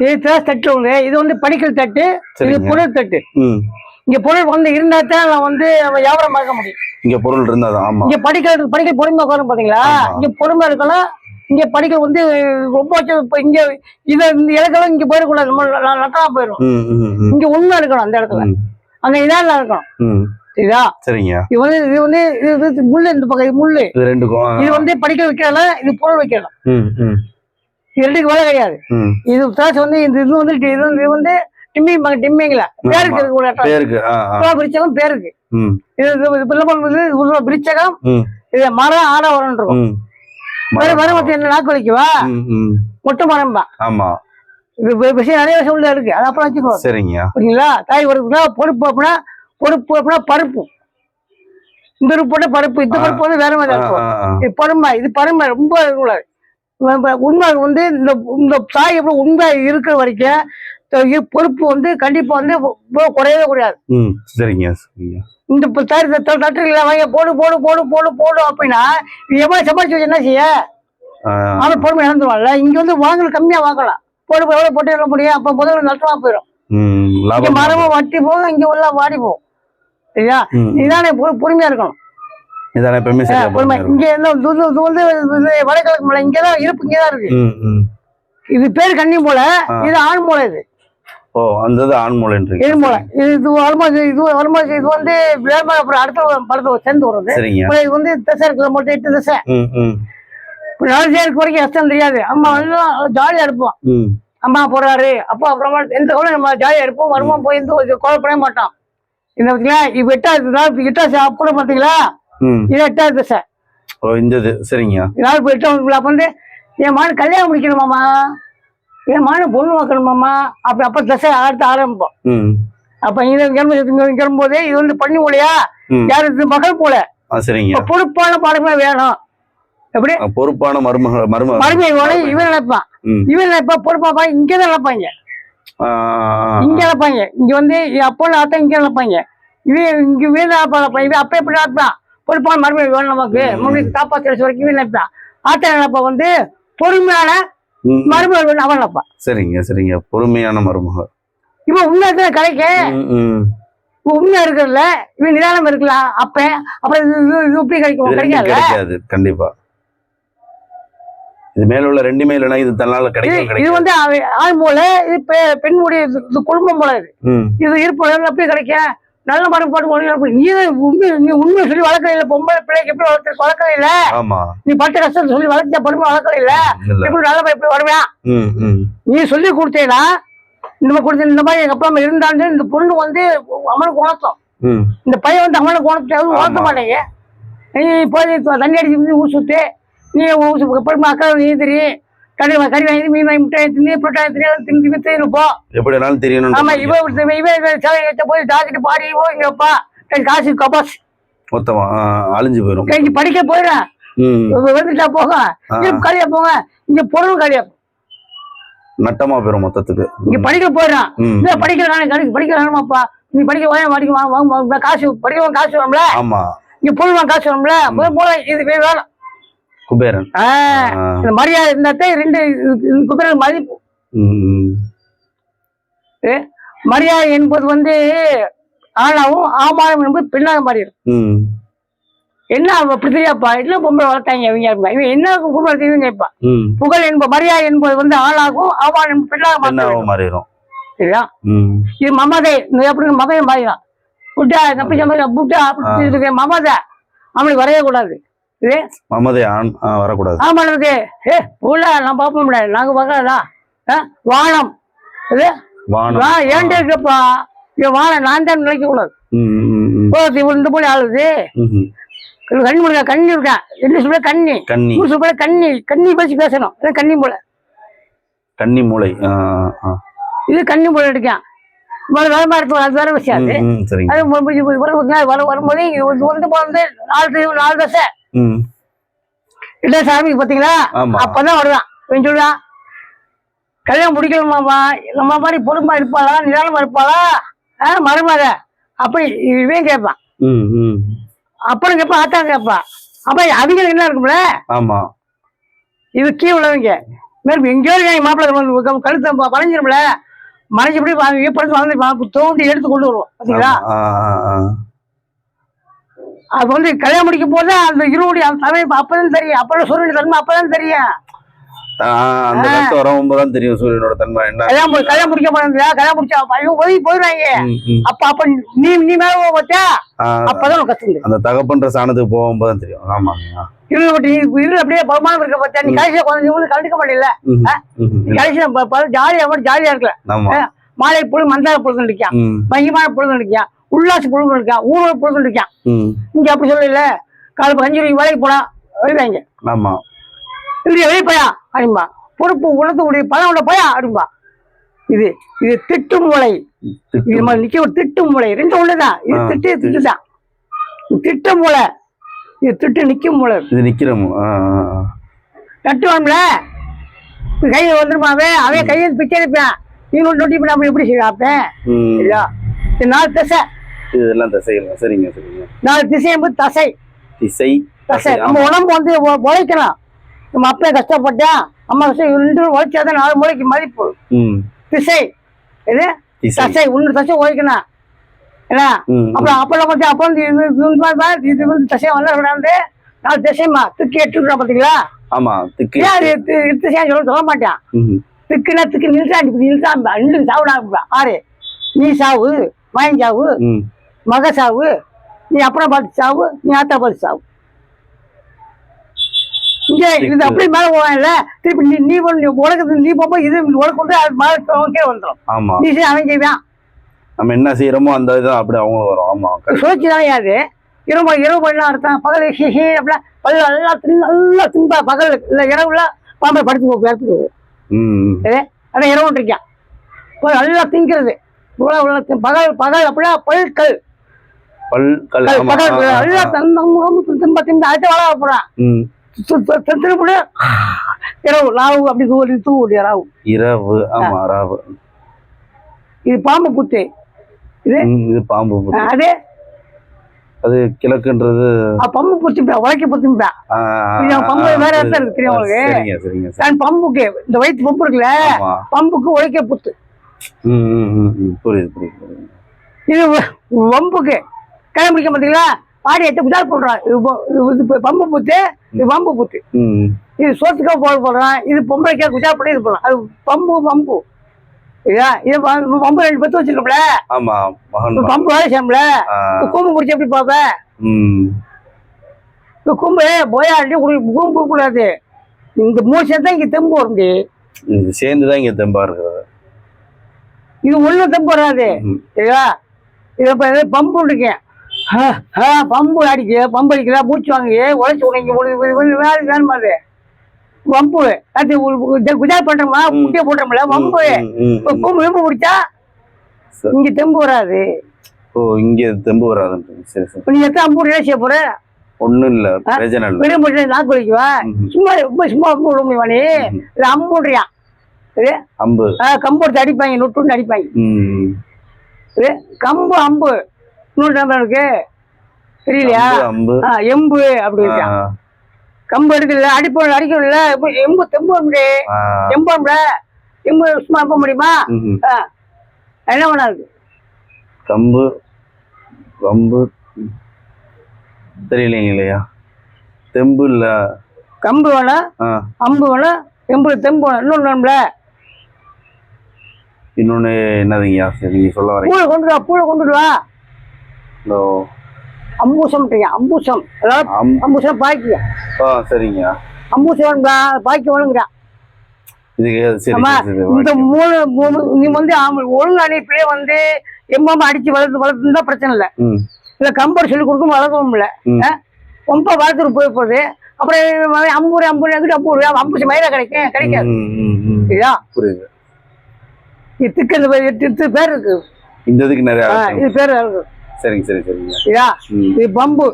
இது திராஸ் தட்டு ஒண்ணு, இது வந்து படிக்கல் தட்டு, இது பொருள் தட்டு. இங்க பொருள் வந்து இருந்தா தான் நான் வந்து வியாபாரம் பார்க்க முடியும். இங்க பொருள் இருந்தாதான். ஆமா. இங்க படிக்கல் பொறுமை உட்காரும் பாத்தீங்களா, இங்க பொறுமை இருக்கலாம். இங்க படிக்கல் வந்து ரொம்ப இங்க இத இந்த இடத்துல இங்க போயிடக்கூடாது, நம்ம நட்டா போயிடும். இங்க உண்மை இருக்கணும் அந்த இடத்துல, அங்க இதான் இருக்கணும். சரிதா? சரிங்க. இது முள்ளு, இந்த பக்கம் இது முள்ளு, இது ரெண்டுக்கும். இது வந்து படிக்கல் வைக்கலாம், இது பொருள் வைக்கலாம். இது ரெண்டுக்கு வேலை கிடையாது. இது திராட்சை வந்து இது வந்து இது வந்து டிம்மிங்களா பேருக்கு விருச்சகம் பேருக்கு. இது விருச்சகம், இது மரம் ஆட வரும். மரம் என்ன நாக்கு வலிக்குவா, மொட்டை மரம்பா. ஆமா. இது விஷயம் நிறைய விஷயம் உள்ள இருக்கு, அது அப்புறம் வச்சுக்கோ. சரிங்க. புரியுங்களா? தாய் வருதுன்னா பொறுப்பு அப்படின்னா, பொறுப்பு அப்படின்னா பருப்பு. இந்த போட்ட பருப்பு, இந்த பருப்பு வந்து வேற மாதிரி இருக்கும். இது பருமை, இது பருமை ரொம்ப இருக்கக்கூடாது. உண்மை வந்து இந்த தாய் எப்படி உண்மை இருக்கிற வரைக்கும் பொறுப்பு வந்து கண்டிப்பா வந்து குறையவே கூடாது. சரிங்க. இந்த தட்டுல வாங்க போடு போடு போடு போடு போடு அப்படின்னா எவ்வளவு சமாளிச்சு வச்சு என்ன செய்ய, அவன் பொறுமை இழந்துருவான்ல. இங்க வந்து வாங்கல கம்மியா வாங்கலாம், போடு எவ்வளவு போட்டு எவ்வளவு முடியும், அப்ப முதல்ல நஷ்டமா போயிடும். மரமும் வட்டி போகும், இங்க உள்ள வாடி போகும். சரியா? இதானே பொறுமையா இருக்கணும். இங்க வடகிழக்கு மலை இங்கதான் இருப்பு, இங்கதான் இருக்கு. இது பேரு கன்னி மூலை, இது ஆண் மூலை. இது ஆண்மூலை. இது வந்து அடுத்த படத்தை சேர்ந்து வருது. இது வந்து திசை இருக்குல்ல, மொத்தம் 8 திசை. 4 பேருக்கு வரைக்கும் கஷ்டம் தெரியாது. அம்மா வந்து ஜாலியா இருப்போம். அம்மா போறாரு அப்பா அப்புறமா எந்த கவலை நம்ம ஜாலியா இருப்போம். வருவோம், போய் எந்த கோவம் பண்ண மாட்டோம். இந்த பாத்தீங்களா, இப்ப 8வது அப்படி பாத்தீங்களா, இது 8வது திசை. சரிங்க. 8வது அப்ப வந்து என் மகன் கல்யாணம் முடிக்கணுமாமா, என் மகனை பொண்ணு வைக்கணுமாமா, அப்ப திசை அடுத்து ஆரம்பிப்போம். அப்ப கிளம்போதே இது வந்து பண்ணி மூலையா, யாரு மகள் போல. பொறுப்பான பாடமே வேணும். எப்படி பொறுப்பான மருமக இவன் நினைப்பான், இவன் நினைப்பா பொறுப்பா இங்கதான் நினைப்பாங்க, இங்க நினைப்பாங்க. இங்க வந்து அப்போ ஆத்தா இங்க நினைப்பாங்க, இவன் இங்க வீடு இவன் அப்ப எப்படி நினைப்பான், பொறுப்பான மருமக வேணும் நமக்கு, முன்னாடி காப்பாற்ற வரைக்கும் இவன் நினைப்பான். ஆத்தா நினைப்பா வந்து பொறுமையான மருமக வேணும் அவன் நினைப்பான். சரிங்க. சரிங்க. பொறுமையான மருமக இப்ப உண்மை கிடைக்க உண்மை இருக்குல்ல, இவன் நிதானம் இருக்கலாம். அப்ப அப்புறம் இப்படி கிடைக்காது. கண்டிப்பா. இது மேல உள்ள 2 இல்லைன்னா இது தன்னால கிடைக்கும். இது வந்து ஆண் மூலை, இது பெண் மூலை, இது குடும்பம் மூலை. இது இருப்பு எப்படி கிடைக்கும், நல்ல மரபாடு. நீ உண்மை சொல்லி வளர்க்கல இல்ல, பொம்பளை பிள்ளைக்கு எப்படி வளர்க்கல இல்ல, நீ பட்ட கஷ்டம் சொல்லி வளர்த்த பொறுமை வளர்க்கல இல்ல, எப்படி நல்ல எப்படி வருவேன் நீ சொல்லி கொடுத்தேனா, இந்த மாதிரி எங்க அப்பா அம்மா இருந்தாலும் இந்த பொண்ணு வந்து அவனுக்கு உணர்த்தோம், இந்த பையன் வந்து அவனுக்கு உணர்த்த மாட்டேங்க. நீ போய் தண்ணி அடிச்சு ஊர் சுத்து, நீ அக்கா நீ தெரியும், கறி வாங்கி மீன் வாங்கி முட்டை தின்னு புரோட்டாய் தின்னு தின்னுப்போம், எப்படி வேணாலும் தெரியணும். ஆமா. இவன் போய் டாக்டர் பாடி இங்கப்பா காசு கபாஸ் மொத்தமா அழிஞ்சு போயிடும். இங்க படிக்க போயிடறேன், வந்துட்டா போக காலியா போங்க, இங்க பொருள் காலியா நட்டமா போயிடும் மொத்தத்துக்கு. இங்க படிக்க போயிடறான், படிக்கிறானுமாப்பா, நீ படிக்க காசு படிக்க காசு வரும்ல. ஆமா. இங்க பொருள் வாங்க காசு வரும்ல, இது வேணும். குபேரன் மரியாதை இருந்தாத்தே 2 குபேரன் மதிப்பு. மரியாதை என்பது வந்து ஆணாவும், ஆமானம் என்பது பெண்ணாக மாறிடும். என்ன அப்படி தெரியாப்பா, என்ன பொம்பளை வளர்த்தாங்க இவங்க, இவன் என்ன பொம்பளை தெரியுங்கப்பா. புகழ் என்பது மரியாதை என்பது வந்து ஆணாகும், ஆமானம் பெண்ணாக மாறிடும். சரியா? இது மமதை எப்படி மமதை மாறிடும். புட்டா நப்பி புட்டா அப்படி மமதை அவனுக்கு வரைய கூடாது. மமதை வரக்கூடாது. ஆமா நான் பாப்ப முடியாது, நாங்க பார்க்கறதா வானம். ஏன்டே இருக்கப்பா, வானம் நான் தான் நினைக்க கூடாது. இந்த போல ஆளுது கண்ணி முடியா, கண்ணி இருக்கேன் என்ன சொல்ல, கண்ணி சொல்ல கண்ணி கண்ணி பேசி பேசணும். கண்ணி மூளை, கண்ணி மூளை. இது கண்ணி மூளை இருக்கேன். வேறமா இருக்கும், அது வேற விஷயம். அது வரும்போது வந்து 4 தசை இல்ல சாமி பாத்தீங்களா, அப்பதான் வருவான். சொல்லுவான் கல்யாணம் முடிக்கணுமாமா, நம்ம மாதிரி பொறுமா இருப்பாளா, நிதானமா இருப்பாளா மருமக அப்படி இவன் கேட்பான். அப்புறம் கேட்பான், ஆத்தா கேட்பான். அப்ப அவங்க என்ன இருக்கும்ல. ஆமா. இது கீழே உள்ளவங்க மேலும் எங்கேயோ மாப்பிள்ளை கழுத்தை வளைஞ்சிரும்ல, மறைஞ்சபடி படத்து வளர்ந்து தோண்டி எடுத்து கொண்டு வருவோம் பாத்தீங்களா. அது வந்து கல்யாணம் முடிக்கும் போது அந்த இருவுடைய அந்த சமயம் அப்பதான் தெரியும். அப்பதான் சூரியன் தன்மை அப்பதான் தெரியும். வரும்போதுதான் தெரியும் சூரியனோட தன்மை என்ன. கல்யாணம் முடிக்க மாட்டேங்க, கல்யாணம் முடிச்சா ஒதுங்கி போயிடுறாங்க. அப்ப நீ மேல போச்சா அப்பதான் கஷ்டம். அந்த தகப்பன்ற சாணத்துக்கு போகும்போதுதான் தெரியும். ஆமாங்க. இருள் அப்படியே பகமானம் இருக்க பார்த்தா நீ கடைசியா குழந்தை கண்டுக்க மாட்டேல. கடைசியா ஜாலியா இருக்கல. மாலை பொழுது மந்தார பொழுது இருக்கான், மையமான பொழுது இருக்கான், உல்லாச பொழுது இருக்கான், ஊழல் பொழுது இருக்கான். இங்க அப்படி சொல்லல. காலப்பு 5 ரூபாய்க்கு வேலைக்கு போனா வருவாங்க. ஆமா இல்லையா வெளியே போயா அப்படின்பா. பொறுப்பு உலகத்துடைய பணம் உள்ள போயா அப்படின்பா. இது இது திட்டு மூளை. இது மாதிரி நிக்க ஒரு திட்டு மூளை. 2 உள்ளதான். இது திட்டுதான். திட்ட மூளை, இது திட்டு நிக்கும் மூளை. இது நிக்கிறோம் தட்டுவான்ல கையில வந்துருப்பாவே. அவன் கையை பிச்சை எடுப்பான். நீ நோட்டி பண்ண எப்படி செய்வாப்பேன் இல்லையா. இது 4 திசை. இதெல்லாம் தசைகள். சரிங்க சரிங்க. 4 திசை என்பது தசை. திசை தசை. நம்ம உடம்பு வந்து உழைக்கலாம். நம்ம அப்பே கஷ்டப்பட்டா அம்மா கஷ்டம் 2 உழைச்சாதான் 4 மூளைக்கு மதிப்பு. திசை இது தசை. 1 தசை உழைக்கணும் என்ன. அப்புறம் அப்பெல்லாம் பார்த்தா அப்ப வந்து இது வந்து தசை வந்து 4 திசைமா திக்கு 8 பாத்தீங்களா. ஆமா திக்கு சொல்ல மாட்டான். திக்குன்னா திக்கு நில்சா சாவுடா. 6 நீ சாவு, மயன் சாவு, மக சாவு, நீ அப்புறம் பார்த்து சாவு, நீ ஆத்தா பார்த்து சாவு. இங்க இது அப்படி மேல போவான்ல. திருப்பி நீ உனக்கு நீ போப்போ இது உனக்கு வந்து அது மேல கீழே வந்துடும். நீ அவன் செய்வான். நம்ம என்ன செய்யறோமோ அந்த இதுதான் அப்படி அவங்க வரும். ஆமா சுழற்சி தான் யாது. இரவு பண்ணலாம் அர்த்தம். பகல் அப்படின்னா பகல் நல்லா தின்பா. பகல் இல்ல இரவுல பாம்பை படுத்து இடத்துக்கு அதான் இரவு இருக்கான். நல்லா திங்கிறது பகல் பகல் அப்படின்னா பல்கல் பகல் நல்லா திம்ப திம்ப அடுத்த வளர போறான். திருப்பி இரவு ராவு அப்படி தூவுடைய ராவு இரவு. ஆமா ராவு. இது பாம்பு புத்து. இது பாம்பு புத்து. அதே அது கிழக்குன்றது பம்பு புத்துப்பா. உழைக்க புத்துப்பா. பம்பு வேற இடத்துல இருக்கு தெரியும் உங்களுக்கு. நான் பம்புக்கு இந்த வயிற்று பம்பு இருக்குல்ல, பம்புக்கு உழைக்க புத்து. புரியுது புரியுது. இது வம்புக்கு கல்யாணம் முடிக்க பாத்தீங்களா. பாடி 8 குஜால் போடுறான். இது பம்பு புத்து. இது பம்பு புத்து. இது சோத்துக்கா போடுறான். இது பொம்பளைக்கா குஜால் பண்ணி இது போடலாம். அது பம்பு பம்பு. இது பம்பு 2 பத்து வச்சிருக்கோம்ல. ஆமா பம்பு வேலை செய்யல. கூம்பு குடிச்சு எப்படி பாப்ப. கூம்பு போயாடி கூம்பு கூடாது. இந்த 3 சேர்ந்தா இங்க தெம்பு வரும். சேர்ந்துதான் இங்க தெம்பா இருக்கிறது. இது ஒண்ணு தெம்பு வராது. சரியா. இது பம்பு இருக்கேன். பம்பு அடிக்க பம்பு அடிக்கிறா மூச்சு வாங்கி உழைச்சு உனக்கு வேணுமா. அது வம்பு அது குஜால் பண்றோமா முட்டிய போடுறோம்ல வம்பு. கூம்பு வெம்பு குடிச்சா இங்க தெம்பு வராது. ஓ இங்க தெம்பு வராது. சரி சரி. நீ எத்தனை அம்பு செய்ய போற. ஒண்ணும் இல்ல பிரயோஜனம் இல்ல. பெரிய முட்டை நாக்கு வலிக்குவா. சும்மா சும்மா அம்பு விடுமா நீ. இது அம்புன்றியான். அம்பு கம்பு எடுத்து அடிப்பாங்க. நொட்டு அடிப்பாங்க. கம்பு அம்பு இன்னொரு இருக்கு தெரியலையா. எம்பு அப்படி இருக்கா. கம்பு எடுக்கல அடிப்போம் அடிக்கல. எம்பு தெம்பு எம்புல எம்பு சும்மா அம்ப முடியுமா. என்ன பண்ணாது. கம்பு கம்பு தெரியலைங்க இல்லையா. தெம்பு இல்ல. கம்பு வேணும், அம்பு வேணும், எம்பு தெம்பு வேணும். இன்னொன்னு இன்னொன்னு என்னதுங்கய்யா. சரி சொல்ல வரேன். பூளை கொண்டு வா. பூளை கொண்டு வா. அம்பூசம் அம்பூசம் அம்பூசம் பாக்கி. சரிங்க. அம்பூசம் பாக்கி வேணுங்கிறான். இந்த 3 நீ வந்து ஒழுங்கு அணைப்பிலே வந்து எம்பாம அடிச்சு வளர்த்துருந்தா பிரச்சனை இல்லை. இல்ல கம்பர் சொல்லி கொடுக்கும் வளர்க்கவும் இல்லை. ரொம்ப வளர்த்துட்டு போய் போகுது. அப்புறம் அம்பூர் அம்பூர் அம்பூசி மயிலா கிடைக்காது. சரியா. புரியுது. இதுக்கு இந்த 8 பேர் இருக்கு. இந்த இதுக்கு நிறைய இது பேர் இருக்கு. சரிங்க சரி சரிங்க. இது பம்பு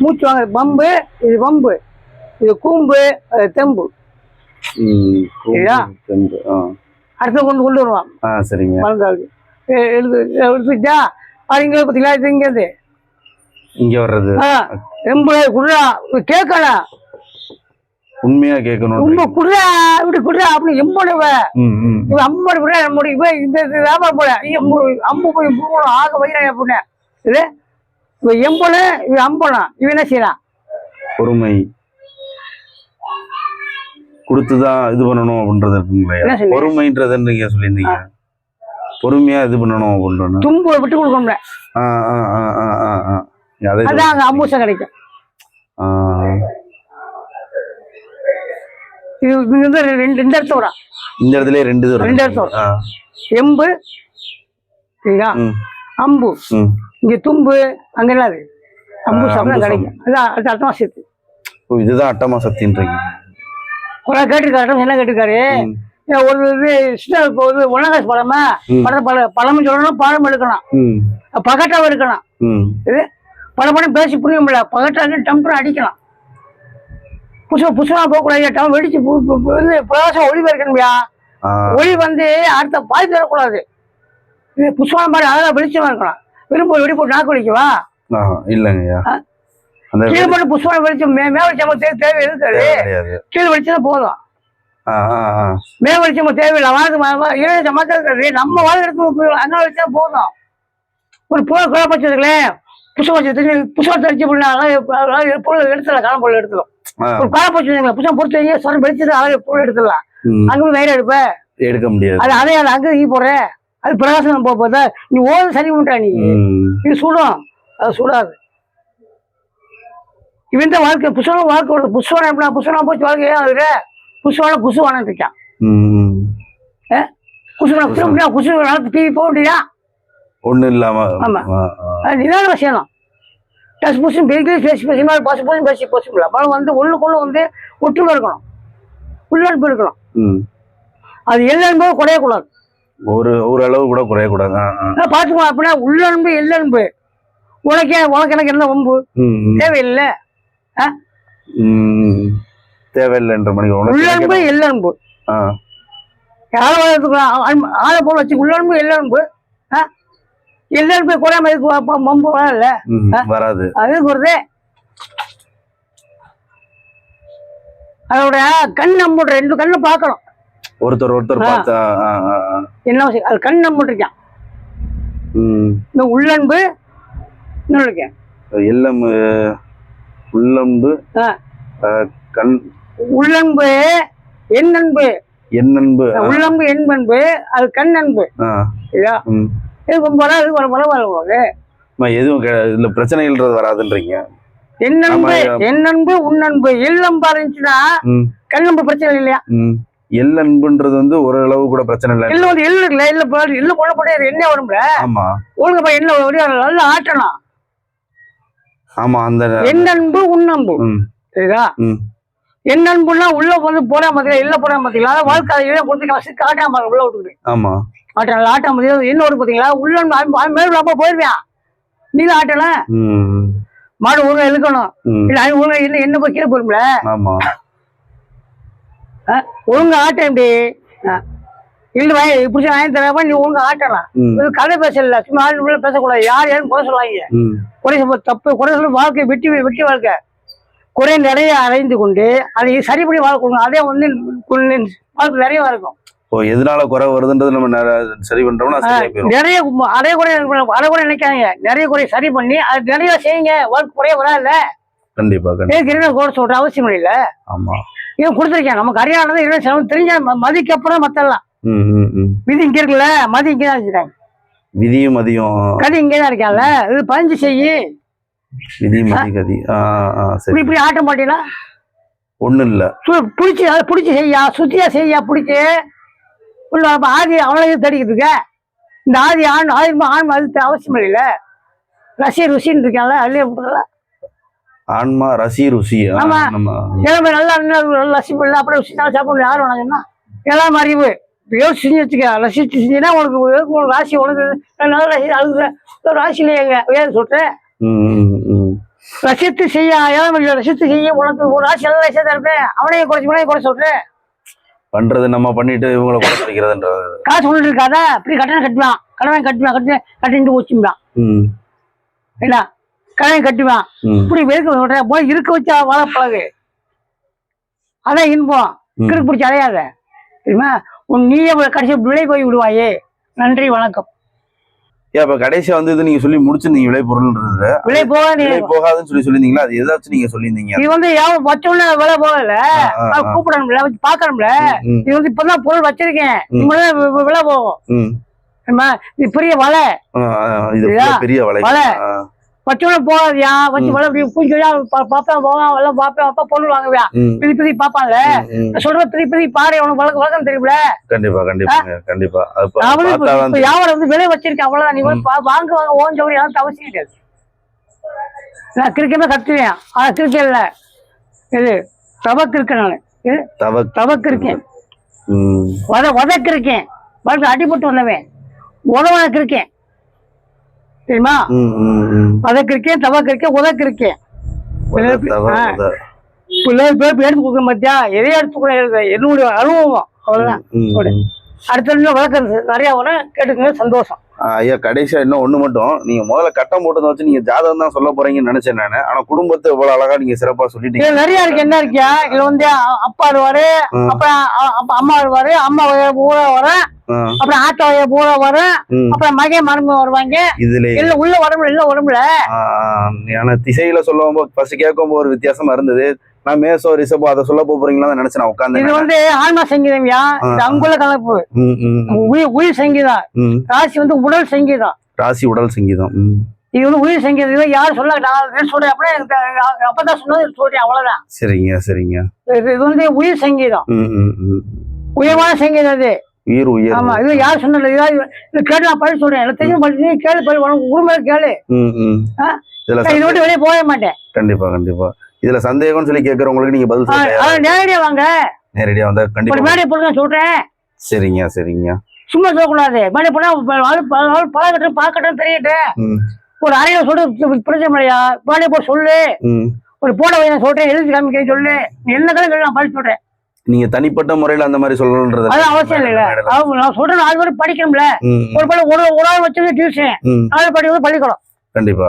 மூச்சு வாங்க. பம்பு இது பம்பு. இது கூம்பு தெம்பு. அடுத்த கொண்டு வருவான். சரிங்க. எடுத்துக்கிட்டா இங்க பாத்தீங்களா. இது இங்க இங்க வர்றது ரொம்ப குடுறா கேட்கலாம். உண்மையா கேட்கணும். உண்மை குடுறா இப்படி குடுறா அப்படின்னு எம்போடுவ இவன் அம்போடு குடுறா நம்மளுடைய இவன் இந்த வியாபாரம் போல அம்பு போய் ஆக வைக்கிறேன் அப்படின்னு இது இவன் எம்போல இவன் அம்போலாம் இவன் என்ன செய்யறான்? பொறுமை கொடுத்துதான் இது பண்ணணும் அப்படின்றது இருக்குங்களா? பொறுமைன்றது நீங்க சொல்லியிருந்தீங்க. பொறுமையா இது பண்ணணும் அப்படின்னு தும்பு விட்டு கொடுக்கணும்ல. அதான் அங்க அம்பூசம் கிடைக்கும். இது வந்து ரெண்டு இடத்துல வரும். இந்த இடத்துல ரெண்டு இடத்துல வரும். எம்பு சரிங்களா, அம்பு இங்க தும்பு அங்க இல்லாது அம்பு சாப்பிட கிடைக்கும். அதான் அது அட்டமா சக்தி. இதுதான் அட்டமா சக்தின்றீங்க. கேட்டிருக்காரு என்ன கேட்டிருக்காரு, ஒரு இது சின்ன போது ஒன்னகாசு பழமா பழமும் சொல்லணும், பழம் எடுக்கணும், பகட்டாவும் இருக்கணும். இது பழம் பேசி புரியும்ல, பகட்டாங்க டம்ப்ளர் அடிக்கலாம். புதுசா போகக்கூடாது, டம் வெடிச்சு பிரகாசம் ஒளி இருக்கணும்யா. ஒளி வந்து அடுத்த பாதி தரக்கூடாது. இது புதுசான மாதிரி அதெல்லாம் வெளிச்சமா இருக்கணும். விரும்ப வெடி போட்டு நாக்கு வலிக்குவா இல்லைங்கய்யா. கீழே மட்டும் புதுசான வெளிச்சம் மேவெளிச்சம் தேவை இருக்காது. கீழே வெளிச்சம் போதும். மேவெளிச்சம் தேவையில்லை. வாழ்க்கை மக்கள் நம்ம வாழ்க்கை அங்க வச்சா போதும். ஒரு குழப்பச்சுங்களேன் புதுசா தெரிச்சு பொருள் எடுத்துடலாம். காலம் பொருள் எடுத்துடும். ஒரு குழப்பச்சு புதுசா பொறுத்து வைங்க சொன்ன வெளிச்சது அழகு பொருள் எடுத்துடலாம். அங்க வேற எடுக்க முடியாது. அது அதே அங்க நீ போடுற அது பிரகாசம் போதா நீ ஓது சரி பண்ற. நீ இது சுடும், அது சுடாது. இவன் தான் வாழ்க்கை புதுசான வாழ்க்கை புதுசான எப்படின்னா புதுசான போச்சு வாழ்க்கையா அதுல குசுவான குசுவான இருக்கான். குசுவான டிவி போக முடியா ஒண்ணு இல்லாம. ஆமா நிதான செய்யலாம். டச் பூசும் பேசி போசுங்களா பழம் வந்து ஒண்ணுக்குள்ள வந்து ஒற்றுமை இருக்கணும், உள்ளன்பு இருக்கணும். அது எல்லன்போ குறையக்கூடாது. ஒரு அளவு கூட குறையக்கூடாது. பாத்துக்கோ அப்படின்னா உள்ளன்பு எல்லன்பு. உனக்கு எனக்கு என்ன வம்பு தேவையில்லை. தேவையில்லைன்ற மணி உள்ளன்பு எல்லன்பு ஆளை போல வச்சு உள்ளன்பு எல்லன்பு எல்லன்பு குறையாம வம்பு வரல வராது. அது வருது. அதோட கண் நம்ம ரெண்டு கண்ணு பார்க்கணும். ஒருத்தர் பார்த்தா என்ன அது கண் நம்ம இருக்கான். இந்த உள்ளன்பு இன்னொரு இருக்கேன் எல்லம்பு உள்ளன்பு கண் உள்ளன்பு எண்ணன்பு உள்ளன்பு என்பன்பு அது கண் அன்பு. எதுவும் இல்ல பிரச்சனைகள் வராதுன்றீங்க. எண்ணன்பு உன்னன்பு எல்லம்பா இருந்துச்சுன்னா கண்ணன்பு பிரச்சனை இல்லையா? எல்லன்புன்றது வந்து ஒரு அளவு கூட பிரச்சனை இல்லை. எல்ல வந்து எள்ளு இருக்குல்ல, எள்ளு கொள்ளப்பட என்ன வரும்ல. ஆமா ஒழுங்கப்பா என்ன நல்லா ஆட்டணும். ஆமா அந்த எண்ணன்பு உன்னன்பு சரிதா. என்ன அன்புன்னா உள்ள வந்து போடா பாத்தீங்களா, இல்ல போடா பாத்தீங்களா, வாழ்க்கை கொடுத்து காட்டாம உள்ள விட்டுக்கிட்டு. ஆமா ஆட்டம் ஆட்டம் என்ன ஒரு பாத்தீங்களா உள்ள மேல போயிருவேன். நீங்க ஆட்டல மாடு ஒழுங்கா இழுக்கணும். இல்ல ஒழுங்கா என்ன போய் கீழே போயிரும்ல. ஆமா ஒழுங்கா ஆட்டம் இப்படி இல்ல இப்படி வாங்கி தரப்ப நீ ஒழுங்கா ஆட்டலாம். கதை பேசல, சும்மா ஆள் பேசக்கூடாது. யார் யாரும் குறை சொல்லாங்க. குறை தப்பு குறை சொல்ல வாழ்க்கை வெட்டி வாழ்க்கை குறை நிறைய அடைந்து கொண்டு அதை சரி பண்ணி வாழக்கூடாது. அதே வந்து வாழ்க்கை நிறைய இருக்கும். எதனால குறை வருதுன்றது நம்ம சரி பண்றோம்னா நிறைய அரைக்குறை நினைக்காங்க. நிறைய குறை சரி பண்ணி அது நிறைய செய்யுங்க. வாழ்க்கை குறைய வராதுல்ல. கண்டிப்பா கூட சொல்ற அவசியம் இல்ல. ஆமா இவன் கொடுத்துருக்கேன் நமக்கு அறியானது தெரிஞ்ச மதிக்கு அப்புறம் மத்தெல்லாம் விதி இங்க இருக்குல்ல. மதி இங்கதான் வச்சுட்டாங்க. விதியும் மதியம் கதி இங்கதான் இருக்கான்ல. இது பதிஞ்சு செய்யி விதி மதி கதி. இப்படி ஆட்ட மாட்டீங்களா? ஒண்ணும் இல்ல பிடிச்சி செய்யா சுத்தியா செய்யா பிடிச்சி ஆதி அவளையும் தடிக்கிறதுக்க இந்த ஆதி ஆண் ஆண் அது அவசியம் இல்ல. ரசி ருசின்னு இருக்கான்ல அதுலயே விட்டுறல. ஆன்மா ரசி ருசி. ஆமா எல்லாமே நல்லா ரசி பண்ணல அப்புறம் ருசி சாப்பிடணும். யாரும் வேணாங்கன்னா எல்லாம் அறிவு யோசிச்சு செஞ்சு வச்சுக்க. ரசிச்சு செஞ்சீங்கன்னா உனக்கு ராசி உனக்கு நல்ல ராசி அழுகுற ராசியில எங்க வேறு சொல்றேன். ரசித்து செய்ய ரசித்து செய்ய உனக்கு ஒரு ராசி நல்ல ரசியா இருப்பேன். அவனையே குறை சொல்றேன். பண்றது நம்ம பண்ணிட்டு இவங்களை குறைக்கிறதுன்றது காசு கொண்டு இருக்காதா இப்படி கட்டணம் கட்டுவான். கட்டிட்டு வச்சுட்டான் என்ன கடன் கட்டுவான். இப்படி சொல்றேன் போய் இருக்க வச்சா வாழ பழகு. அதான் இன்பம். கிறுக்கு பிடிச்சி அலையாத தெரியுமா. நீயே கடைசி விலை போய் விடுவாயே. நன்றி வணக்கம். அப்ப கடைசியா வந்து இது நீங்க சொல்லி முடிச்சிருந்தீங்க விலை பொருள்ன்றது. விலை போகாதுன்னு சொல்லியிருந்தீங்களா? அது ஏதாச்சும் நீங்க சொல்லியிருந்தீங்க. இது வந்து வச்சோன்னு விலை போகல, கூப்பிடணும்ல, வச்சு பாக்கணும்ல. இது வந்து இப்பதான் பொருள் வச்சிருக்கேன், விலை போகும். இது பெரிய வலை, பெரிய வலை வச்சோன்னு போகாதியா. வச்சு வலை பூச்சியா பாப்பேன், போவான் எல்லாம் பாப்பேன். அப்பா பொருள் வாங்குவியா, பிரி பாப்பான்ல. சொல்ற பிரி பாரு, உனக்கு வழக்கம் தெரியும்ல. கண்டிப்பா கண்டிப்பா கண்டிப்பா. வியாபாரம் வந்து விலை வச்சிருக்கேன், அவ்வளவுதான். நீ வாங்க ஓன் சௌரி யாரும் அவசியம் கிடையாது. நான் கிரிக்கெட் கத்துவேன், ஆனா கிரிக்கெட் இல்ல, இது தவக்கு இருக்கேன். நான் இது தவக்கு இருக்கேன், உதக்கு இருக்கேன். வழக்கு அடிபட்டு வந்தவன் உதவனுக்கு இருக்கேன் தெரியுமா. அதற்கு இருக்கேன், தவக்கு இருக்கேன், உதக்கு இருக்கேன். பிள்ளைகள் பேர் எடுத்து கொடுக்க மாத்தியா, எதையும் எடுத்துக்கூட என்னுடைய அனுபவம் அவ்வளவுதான். அடுத்த வழக்கம் நிறைய வரும், கேட்டுக்கங்க. சந்தோஷம். ஐயா கடைசியா இன்னும் ஒண்ணு மட்டும், நீங்க முதல்ல கட்டம் போட்டதை வச்சு நீங்க ஜாதகம் தான் சொல்ல போறீங்கன்னு நினைச்சேன் நானு. ஆனா குடும்பத்தை இவ்வளவு அழகா நீங்க சிறப்பா சொல்லிட்டீங்க. நிறைய இருக்கு. என்ன இருக்கியா, இதுல வந்து அப்பா வருவாரு, அப்புறம் அம்மா வருவாரு, அம்மா பூரா வரும், அப்புறம் ஆத்தா பூரா வரும், அப்புறம் மகன் மருமக வருவாங்க. இதுல இல்ல உள்ள உடம்புல இல்ல உடம்புல ஆனா திசையில சொல்லும் போது ஃபர்ஸ்ட் கேட்கும் போது ஒரு வித்தியாசமா இருந்தது. நான் மேசோ ரிஷபோ அதை சொல்ல போறீங்களா நினைச்சேன் நான் உட்காந்து. இது வந்து ஆன்மா சங்கீதம்யா, அங்குள்ள கலப்பு, உயிர் சங்கீதம். ராசி வந்து உடல் சங்கீதம். ராசி உடல் சங்கீதம். இது வந்து உயிர் சங்கீதம். இதை யாரும் சொல்ல, நான் சொல்றேன் அப்படியே அப்பதான் சொன்னது சொல்றேன், அவ்வளவுதான். சரிங்க சரிங்க. இது வந்து உயிர் சங்கீதம், உயர்வான சங்கீதம். அது உயிர் உயிர். ஆமா, இது யாரும் சொன்னது. இது கேட்டு நான் பழி சொல்றேன், எனக்கு தெரியும். பழி கேளு, பழி உரிமை கேளு. இதை விட்டு வெளியே போக மாட்டேன். கண்டிப்பா கண்டிப்பா. இதுல சந்தேகம்னு சொல்லி கேட்கறவங்களுக்கு நீங்க பதில் சொல்லுங்க. நேரடியா வாங்க, நேரடியா வந்தா கண்டிப்பா மேடை போடுங்க சொல்றேன். சரிங்க சரிங்க. சும்மா சொல்லக்கூடாது. மேடை போனா பழகட்டும் பார்க்கட்டும் தெரியட்டும். ஒரு அறையில சொல்லு பிரச்சனை இல்லையா, மேடை போட சொல்லு. ஒரு போட வை, நான் சொல்றேன், எழுதி காமிக்கிறேன் சொல்லு. என்ன கதை நான் படிச்சு சொல்றேன். நீங்க தனிப்பட்ட முறையில அந்த மாதிரி சொல்லணும்ன்றது அது அவசியம் இல்ல. நான் சொல்றேன், 4 பேரும் படிக்கணும்ல. ஒரு ஆள் வச்சது டியூஷன், 4 படிக்கிறது பள்ளிக்கூடம். கண்டிப்பா.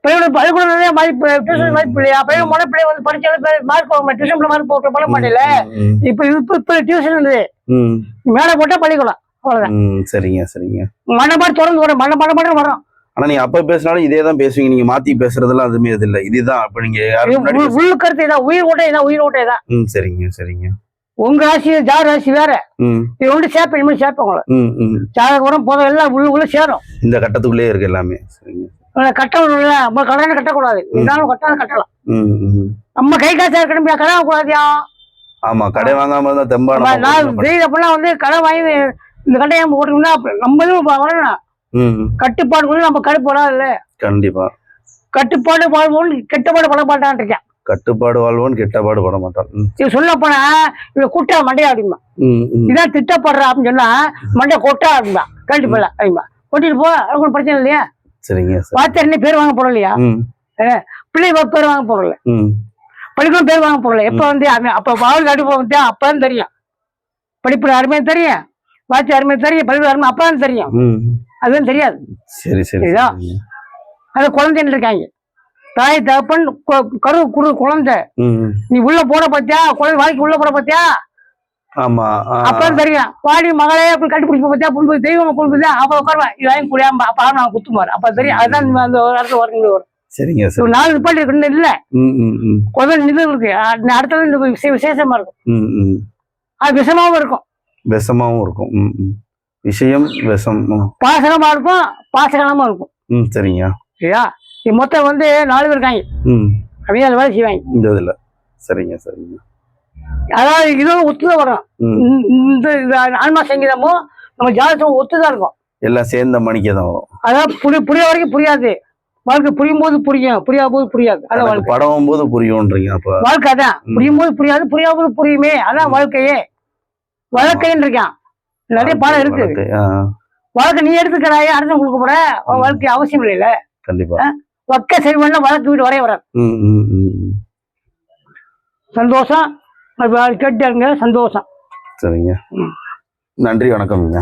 பள்ளிக்கூடம் மதிப்பு, டியூஷன் மதிப்பு இல்லையா. பையன் மொழ பிள்ளை வந்து படிச்சாலும் மார்க் போக மாட்டேன், டியூஷன்ல மார்க் போட்டு பண்ண மாட்டேல. இப்ப டியூஷன் இருந்தது, மேல போட்டா பள்ளிக்கூடம், அவ்வளவுதான். சரிங்க சரிங்க. மண்ணபாடு தொடர்ந்து வரும், மண்ணபாடு வரும். ஆனா நீங்க அப்ப பேசினாலும் இதே தான் பேசுவீங்க, நீங்க மாத்தி பேசுறதெல்லாம் அதுமே இது இல்ல, இதுதான். அப்ப நீங்க உள்ள கருத்து இதான், உயிர் ஓட்டை இதான், உயிர் ஓட்டை தான். சரிங்க சரிங்க. உங்க ராசி ஜாத ராசி வேற, இது ஒன்று சேர்ப்பேன், இனிமேல் சேர்ப்பேன் உங்களை. ஜாதகம் வரும் போதும், எல்லாம் உள்ள சேரும். இந்த கட்டத்துக்குள்ளே இருக்கு எல்லாமே. சரிங்க. கட்டணும், நம்ம கடனை கட்டக்கூடாது. இருந்தாலும் கட்டாலும் கட்டலாம். நம்ம கை காசா இருக்கணும், கடன் கூடாதியா. ஆமா, கடை வாங்காம தான் தெம்பான. நான் அப்படிலாம் வந்து கடன் வாங்கி இந்த கடை போட்டுக்கணும்னா நம்மளும் வரணும். கட்டுப்பாடு நம்ம கடுப்பு வராது இல்ல. கண்டிப்பா. கட்டுப்பாடு வாழ்வோம், கெட்டப்பாடு பட மாட்டான் இருக்கேன். கட்டுப்பாடு வாழ்வோம், கெட்டப்பாடு பட மாட்டான். இது சொல்ல போனா இவ கூட்டா மண்டையா அப்படிமா, இதான் திட்டப்படுறா அப்படின்னு சொன்னா மண்டைய கொட்டா அப்படிமா, கேட்டு போல அப்படிமா, கொட்டிட்டு போ, அவங்களுக்கு பிரச்சனை இல்லையா. சரிங்க. பாத்திரம் பேர் வாங்க போறோம் இல்லையா, பிள்ளை பேர் வாங்க போறோம் இல்ல, பள்ளிக்கூடம் பேர் வாங்க போறோம். எப்ப வந்து அப்ப வாழ்க்கை அடி போக அப்பதான் தெரியும். படிப்பு அருமையா தெரியும், வாட்சி அருமையா தெரியும், பள்ளிக்கூட அருமை அப்பதான் தெரியும். அதுவும் தெரியாது. சரி சரி. அது குழந்தைன்னு இருக்காங்க, தாய் தகப்பன் கரு குரு குழந்தை. நீ உள்ள போட பாத்தியா, குழந்தை வாழ்க்கை உள்ள போட பாத்தியா. ஆமா, அப்பதான் தெரியும். வாடி மகளே அப்படி கண்டுபிடிப்ப பாத்தியா, புண்பு தெய்வம் புண்புதா, அப்ப உட்காருவேன், இது வாங்கி குடியாம அப்ப நான் குத்துமாரு, அப்ப தெரியும். அதுதான் அந்த இடத்துல வரணும் வரும். சரிங்க. 4 நிப்பாட்டி இருக்கு இல்ல, குழந்தை நின்று இருக்கு. அடுத்தது இந்த விசேஷமா இருக்கும், அது விஷமாவும் இருக்கும். விஷமாவும் இருக்கும். விஷயம் விஷம், பாசகமா இருக்கும், பாசகமா இருக்கும். சரிங்க. சரியா. மொத்தம் வந்து 4 பேர் இருக்காங்க, அப்படியே வேலை செய்வாங்க இந்த இதுல. சரிங்க சரிங்க. அதாவது இதுவும் ஒத்துதான் வரும். இந்த ஆன்மா சங்கீதமும் நம்ம ஜாதகமும் ஒத்துதான் இருக்கும், எல்லாம் சேர்ந்த மணிக்கு தான் வரும். அதாவது புரிய வரைக்கும் புரியாது, வாழ்க்கை புரியும் போது புரியும், புரியாத போது புரியாது. அதான் வாழ்க்கை. படம் போது புரியும்ன்றீங்க. அப்ப வாழ்க்கை அதான், புரியும் போது புரியாது, புரியாத போது புரியுமே, அதான் வாழ்க்கையே. வாழ்க்கைன்னு இருக்கான், நிறைய பாடம் இருக்கு. வாழ்க்கை நீ எடுத்துக்கிறாயே, அடுத்த கொடுக்க போற, வாழ்க்கை அவசியம் இல்லைல்ல. கண்டிப்பா. வக்க சரி பண்ண வழக்கு வீடு வரைய வர. சந்தோஷம், கேட்டாருங்க. சந்தோஷம். சரிங்க, நன்றி, வணக்கம்ங்க.